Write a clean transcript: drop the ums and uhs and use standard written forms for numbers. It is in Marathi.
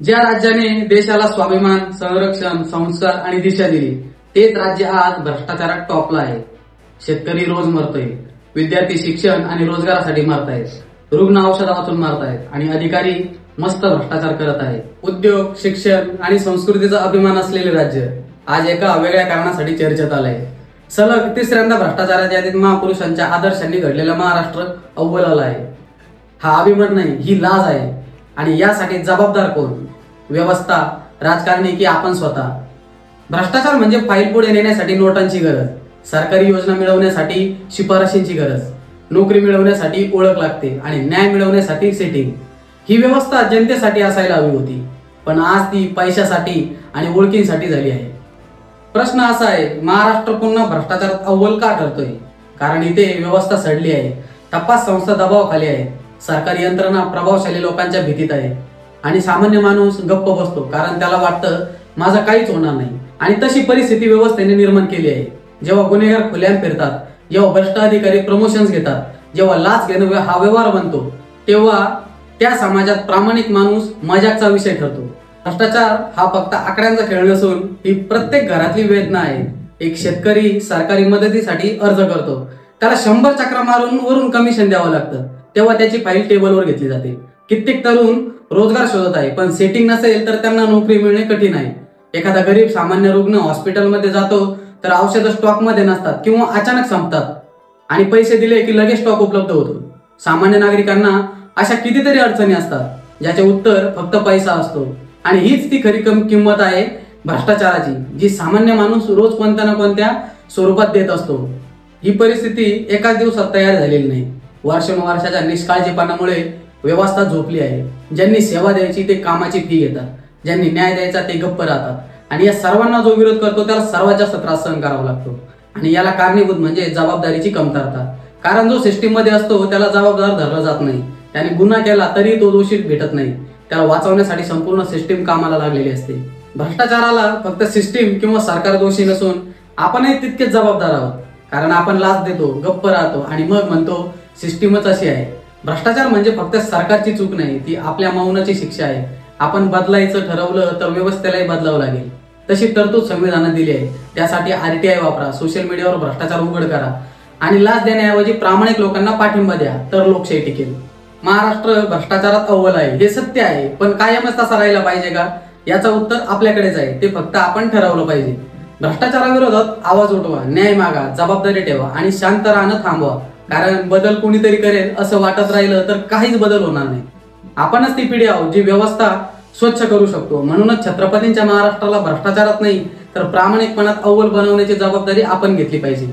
ज्या राज्याने देशाला स्वाभिमान, संरक्षण, संस्कार आणि दिशा दिली तेच राज्य आज भ्रष्टाचारात टॉपला आहे। शेतकरी रोज मरतोय, विद्यार्थी शिक्षण आणि रोजगारासाठी मरतायत, रुग्ण औषध वाचून मारतायत आणि अधिकारी मस्त भ्रष्टाचार करत आहेत। उद्योग, शिक्षण आणि संस्कृतीचा अभिमान असलेले राज्य आज एका वेगळ्या कारणासाठी चर्चेत आलंय। सलग तिसऱ्यांदा भ्रष्टाचाराच्या यादीत महापुरुषांच्या आदर्शांनी घडलेला महाराष्ट्र अव्वल आला आहे। हा अभिमान नाही, ही लाज आहे। आणि यासाठी जबाबदार कोण? व्यवस्था, राजकारणी की आपण स्वतः? भ्रष्टाचार म्हणजे फाईल पुढे नेण्यासाठी नोटांची गरज, सरकारी योजना मिळवण्यासाठी शिफारशींची गरज, नोकरी मिळवण्यासाठी ओळख लागते आणि न्याय मिळवण्यासाठी सेटिंग। ही व्यवस्था जनतेसाठी असायला हवी होती, पण आज ती पैशासाठी आणि ओळखींसाठी झाली आहे। प्रश्न असा आहे, महाराष्ट्र पुन्हा भ्रष्टाचारात अव्वल का ठरतोय? कारण इथे व्यवस्था सडली आहे, तपास संस्था दबावाखाली आहे, सरकारी यंत्रणा प्रभावशाली लोकांच्या भीतीत आहे आणि सामान्य माणूस गप्प बसतो कारण त्याला वाटतं माझं काहीच होणार नाही। आणि तशी परिस्थिती व्यवस्थेने निर्माण केली आहे। जेव्हा गुन्हेगार खुल्याम फिरतात, जेव्हा भ्रष्ट अधिकारी प्रमोशन्स घेतात, जेव्हा लाच घेणं हा व्यवहार बनतो, तेव्हा त्या समाजात प्रामाणिक माणूस मजाकचा विषय ठरतो। भ्रष्टाचार हा फक्त आकड्यांचा खेळ नसून ही प्रत्येक घरातली वेदना आहे। एक शेतकरी सरकारी मदतीसाठी अर्ज करतो, त्याला 100 चक्रा मारून वरून कमिशन द्यावं लागतं, तेव्हा त्याची फाईल टेबलवर घेतली जाते। कित्येक तरुण रोजगार शोधत आहे, पण सेटिंग नसेल तर त्यांना नोकरी मिळणे कठीण आहे। एखादा गरीब सामान्य रुग्ण हॉस्पिटलमध्ये जातो तर औषधं स्टॉकमध्ये नसतात किंवा अचानक संपतात आणि पैसे दिले की लगेच स्टॉक उपलब्ध होतो। सामान्य नागरिकांना अशा कितीतरी अडचणी असतात ज्याचे उत्तर फक्त पैसा असतो आणि हीच ती खरी किंमत आहे भ्रष्टाचाराची, जी सामान्य माणूस रोज कोणत्या ना कोणत्या स्वरूपात देत असतो। ही परिस्थिती एकाच दिवसात तयार झालेली नाही, वर्षानुवर्षाच्या निष्काळजीपणामुळे व्यवस्था झोपली आहे। ज्यांनी सेवा द्यायची ते कामाची फी घेतात, ज्यांनी न्याय द्यायचा ते गप्प राहतात आणि या सर्वांना जो विरोध करतो त्याला सर्वात जास्त त्रास सहन करावा लागतो। आणि याला कारणीभूत म्हणजे जबाबदारीची कमतरता। कारण जो सिस्टीम मध्ये असतो त्याला जबाबदार धरला जात नाही, त्याने गुन्हा केला तरी तो दोषी भेटत नाही, त्याला वाचवण्यासाठी संपूर्ण सिस्टीम कामाला लागलेली असते। भ्रष्टाचाराला फक्त सिस्टीम किंवा सरकार दोषी नसून आपणही तितकेच जबाबदार आहोत, कारण आपण लाच देतो, गप्प राहतो आणि मग म्हणतो सिस्टीमच अशी आहे। भ्रष्टाचार म्हणजे फक्त सरकारची चूक नाही, ती आपल्या मौनाची शिक्षा आहे। आपण बदलायचं ठरवलं तर व्यवस्थेलाही बदलावं लागेल, तशी तरतूद संविधानात दिली आहे। त्यासाठी RTI वापरा, सोशल मीडियावर भ्रष्टाचार उघड करा आणि लाच देण्याऐवजी प्रामाणिक लोकांना पाठिंबा द्या, तर लोकशाही टिकेल। महाराष्ट्र भ्रष्टाचारात अव्वल आहे हे सत्य आहे, पण कायमच तसा राहिला पाहिजे का? याचं उत्तर आपल्याकडेच आहे, ते फक्त आपण ठरवलं पाहिजे। भ्रष्टाचाराविरोधात आवाज उठवा, न्याय मागा, जबाबदारी ठेवा आणि शांत राहणं थांबवा, कारण बदल कोणीतरी करेल असं वाटत राहिलं तर काहीच बदल होणार नाही। आपणच ती पिढी आहोत जी व्यवस्था स्वच्छ करू शकतो। म्हणूनच छत्रपतींच्या महाराष्ट्राला भ्रष्टाचारात नाही तर प्रामाणिकपणात अव्वल बनवण्याची जबाबदारी आपण घेतली पाहिजे।